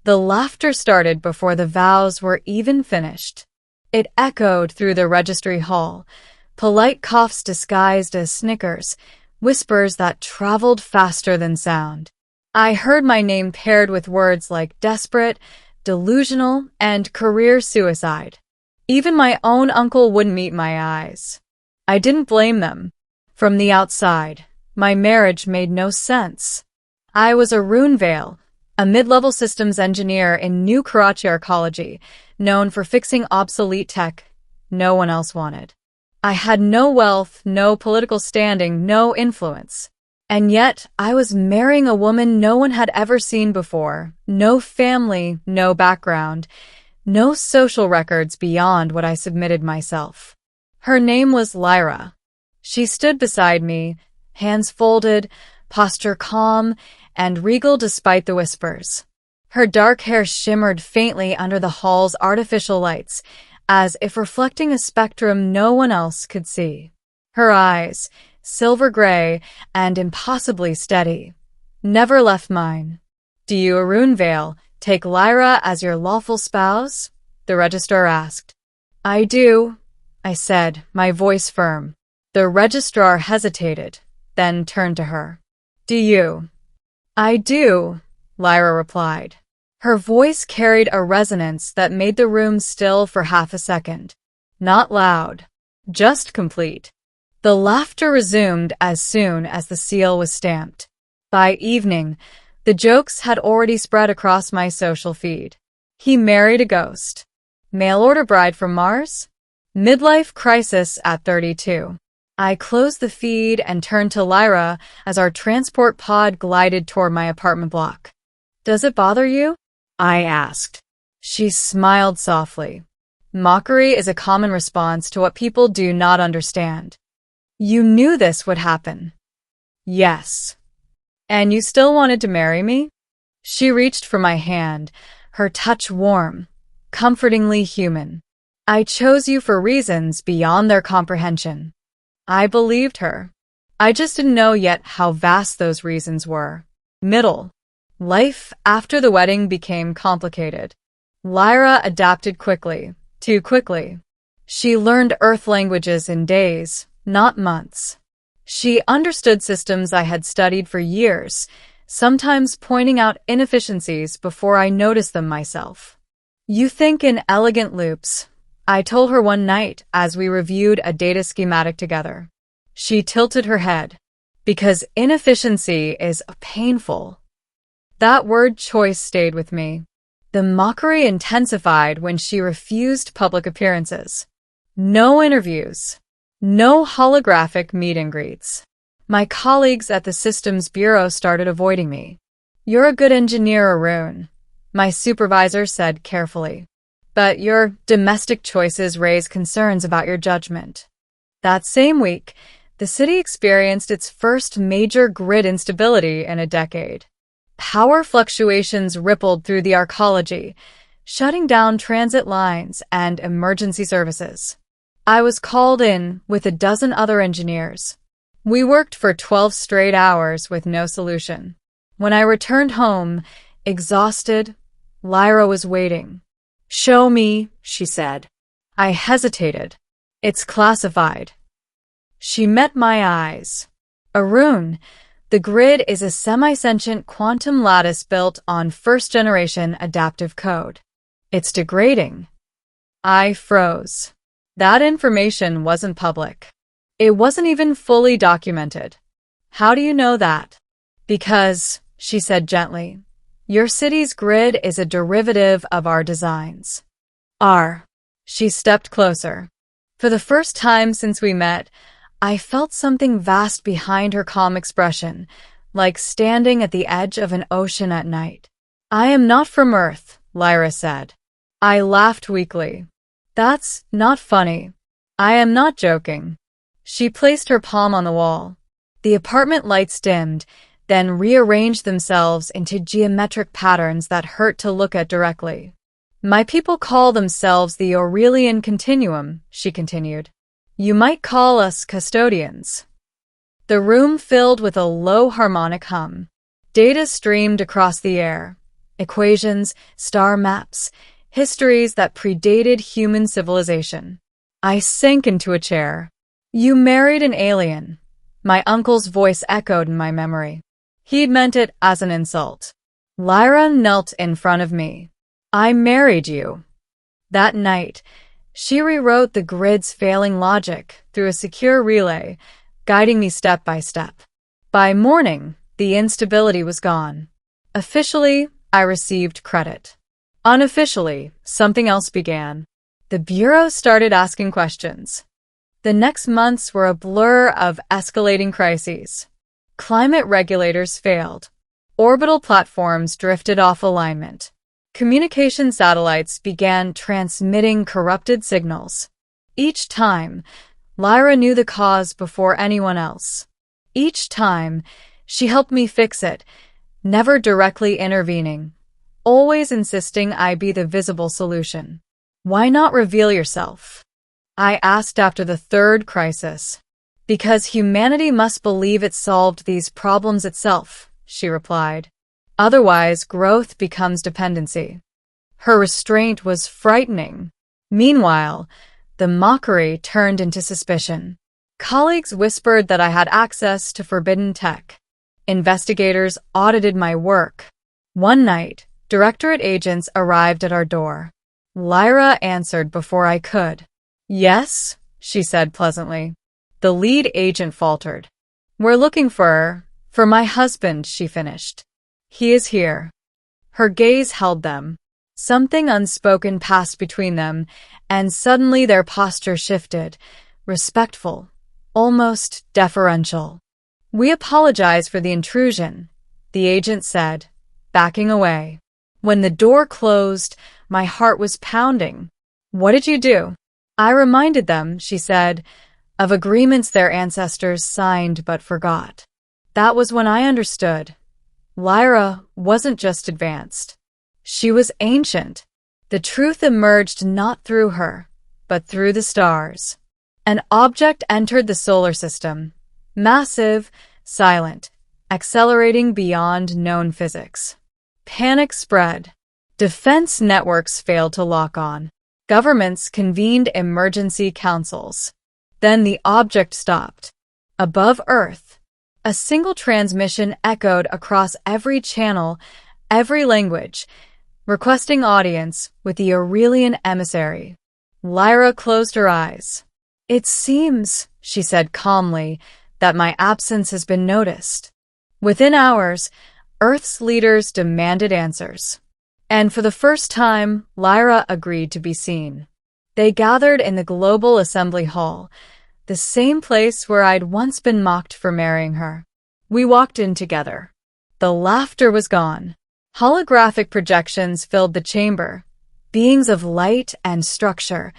The laughter started before the vows were even finished. It echoed through the registry hall, polite coughs disguised as snickers, whispers that traveled faster than sound. I heard my name paired with words like desperate, delusional, and career suicide. Even my own uncle wouldn't meet my eyes. I didn't blame them. From the outside, my marriage made no sense. I was a Runevale, a mid-level systems engineer in New Karachi Arcology, known for fixing obsolete tech no one else wanted. I had no wealth, no political standing, no influence. And yet, I was marrying a woman no one had ever seen before. No family, no background, no social records beyond what I submitted myself. Her name was Lyra. She stood beside me, hands folded, posture calm, and regal despite the whispers. Her dark hair shimmered faintly under the hall's artificial lights, as if reflecting a spectrum no one else could see. Her eyes, silver gray and impossibly steady, never left mine. "Do you, Runevale, take Lyra as your lawful spouse?" the registrar asked. "I do," I said, my voice firm. The registrar hesitated, then turned to her. "Do you?" "I do," Lyra replied. Her voice carried a resonance that made the room still for half a second. Not loud, just complete. The laughter resumed as soon as the seal was stamped. By evening, the jokes had already spread across my social feed. He married a ghost. Mail-order bride from Mars? Midlife crisis at 32. I closed the feed and turned to Lyra as our transport pod glided toward my apartment block. "Does it bother you?" I asked. She smiled softly. Mockery is a common response to what people do not understand. "You knew this would happen." "Yes." "And you still wanted to marry me?" She reached for my hand, her touch warm, comfortingly human. "I chose you for reasons beyond their comprehension." I believed her. I just didn't know yet how vast those reasons were. Middle. Life after the wedding became complicated. Lyra adapted quickly, too quickly. She learned Earth languages in days, not months. She understood systems I had studied for years, sometimes pointing out inefficiencies before I noticed them myself. "You think in elegant loops," I told her one night as we reviewed a data schematic together. She tilted her head. "Because inefficiency is painful." That word choice stayed with me. The mockery intensified when she refused public appearances. No interviews. No holographic meet and greets. My colleagues at the Systems Bureau started avoiding me. "You're a good engineer, Arun," my supervisor said carefully. "But your domestic choices raise concerns about your judgment." That same week, the city experienced its first major grid instability in a decade. Power fluctuations rippled through the arcology, shutting down transit lines and emergency services. I was called in with a dozen other engineers. We worked for 12 straight hours with no solution. When I returned home, exhausted, Lyra was waiting. "Show me," she said. I hesitated. "It's classified." She met my eyes. "Arun, the grid is a semi-sentient quantum lattice built on first-generation adaptive code. It's degrading." I froze. That information wasn't public. It wasn't even fully documented. "How do you know that?" "Because," she said gently, "your city's grid is a derivative of our designs." She stepped closer. For the first time since we met, I felt something vast behind her calm expression, like standing at the edge of an ocean at night. "I am not from Earth," Lyra said. I laughed weakly. "That's not funny. I am not joking." She placed her palm on the wall. The apartment lights dimmed, then rearranged themselves into geometric patterns that hurt to look at directly. "My people call themselves the Aurelian Continuum," she continued. "You might call us custodians." The room filled with a low harmonic hum. Data streamed across the air. equations, star maps, histories that predated human civilization. I sank into a chair. "You married an alien." My uncle's voice echoed in my memory. He'd meant it as an insult. Lyra knelt in front of me. "I married you." That night, she rewrote the grid's failing logic through a secure relay, guiding me step by step. By morning, the instability was gone. Officially, I received credit. Unofficially, something else began. The Bureau started asking questions. The next months were a blur of escalating crises. Climate regulators failed. Orbital platforms drifted off alignment. Communication satellites began transmitting corrupted signals. Each time, Lyra knew the cause before anyone else. Each time, she helped me fix it, never directly intervening, always insisting I be the visible solution. "Why not reveal yourself?" I asked after the third crisis. "Because humanity must believe it solved these problems itself," she replied. "Otherwise, growth becomes dependency." Her restraint was frightening. Meanwhile, the mockery turned into suspicion. Colleagues whispered that I had access to forbidden tech. Investigators audited my work. One night, Directorate agents arrived at our door. Lyra answered before I could. "Yes," she said pleasantly. The lead agent faltered. "We're looking for my husband," she finished. "He is here." Her gaze held them. Something unspoken passed between them, and suddenly their posture shifted, respectful, almost deferential. "We apologize for the intrusion," the agent said, backing away. When the door closed, my heart was pounding. "What did you do?" I reminded them, she said, of agreements their ancestors signed but forgot. That was when I understood. Lyra wasn't just advanced. She was ancient. The truth emerged not through her, but through the stars. An object entered the solar system, massive, silent, accelerating beyond known physics. Panic spread. Defense networks failed to lock on. Governments convened emergency councils. Then the object stopped. Above Earth, a single transmission echoed across every channel, every language, requesting audience with the Aurelian emissary. Lyra closed her eyes. "It seems," she said calmly, "that my absence has been noticed." Within hours, Earth's leaders demanded answers. And for the first time, Lyra agreed to be seen. They gathered in the Global Assembly Hall, the same place where I'd once been mocked for marrying her. We walked in together. The laughter was gone. Holographic projections filled the chamber, beings of light and structure,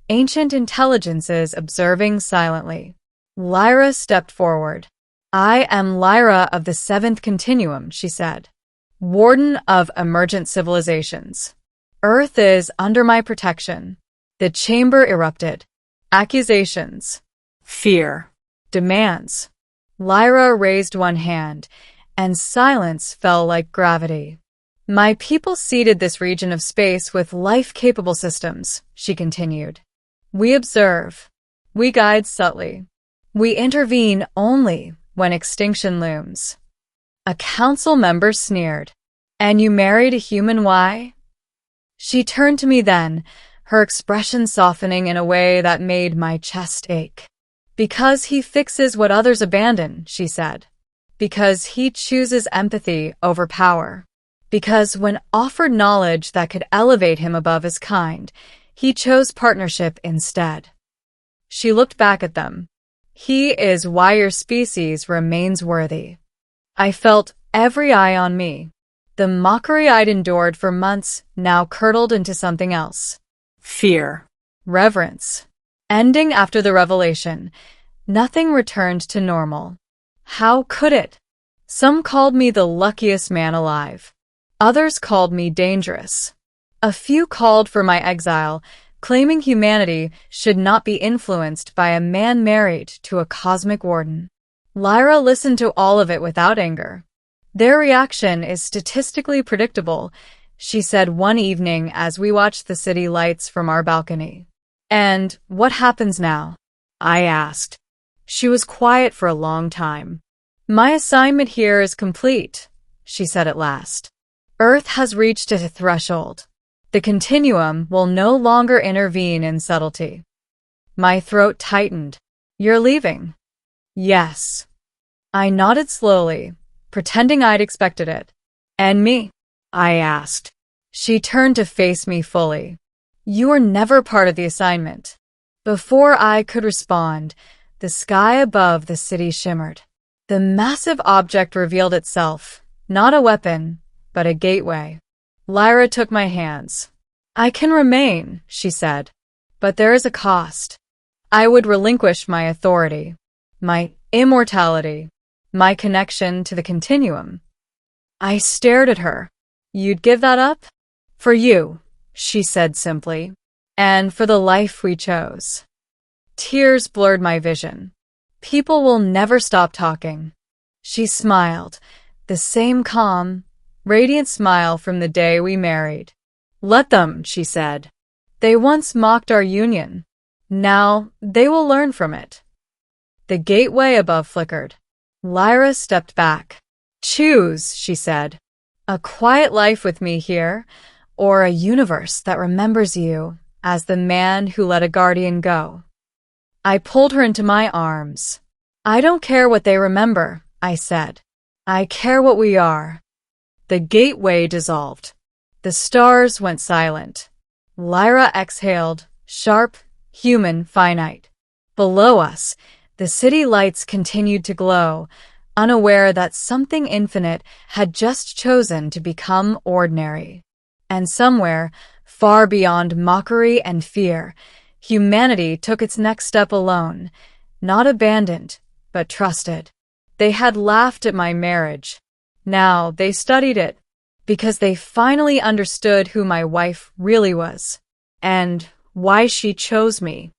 ancient intelligences observing silently. Lyra stepped forward. "I am Lyra of the Seventh Continuum," she said. "Warden of Emergent Civilizations. Earth is under my protection." The chamber erupted. Accusations. Fear. Demands. Lyra raised one hand, and silence fell like gravity. "My people seeded this region of space with life-capable systems," she continued. "We observe. We guide subtly. We intervene only when extinction looms." A council member sneered. "And you married a human, why?" She turned to me then, her expression softening in a way that made my chest ache. "Because he fixes what others abandon," she said. "Because he chooses empathy over power. Because when offered knowledge that could elevate him above his kind, he chose partnership instead." She looked back at them. "He is why your species remains worthy." I felt every eye on me. The mockery I'd endured for months now curdled into something else. Fear. Reverence. Ending after the revelation, nothing returned to normal. How could it? Some called me the luckiest man alive. Others called me dangerous. A few called for my exile, claiming humanity should not be influenced by a man married to a cosmic warden. Lyra listened to all of it without anger. Their reaction is statistically predictable, she said one evening as we watched the city lights from our balcony. And what happens now? I asked. She was quiet for a long time. My assignment here is complete, she said at last. Earth has reached a threshold. The continuum will no longer intervene in subtlety. My throat tightened. You're leaving? Yes. I nodded slowly, pretending I'd expected it. And me? I asked. She turned to face me fully. You were never part of the assignment. Before I could respond, the sky above the city shimmered. The massive object revealed itself, not a weapon, but a gateway. Lyra took my hands. I can remain, she said, but there is a cost. I would relinquish my authority, my immortality, my connection to the continuum. I stared at her. You'd give that up? For you, she said simply, and for the life we chose. Tears blurred my vision. People will never stop talking. She smiled, the same calm, radiant smile from the day we married. Let them, she said. They once mocked our union. Now they will learn from it. The gateway above flickered. Lyra stepped back. Choose, she said. A quiet life with me here, or a universe that remembers you as the man who let a guardian go. I pulled her into my arms. I don't care what they remember, I said. I care what we are. The gateway dissolved. The stars went silent. Lyra exhaled, sharp, human, finite. Below us, the city lights continued to glow, unaware that something infinite had just chosen to become ordinary. And somewhere, far beyond mockery and fear, humanity took its next step alone, not abandoned, but trusted. They had laughed at my marriage. Now they studied it, because they finally understood who my wife really was, and why she chose me.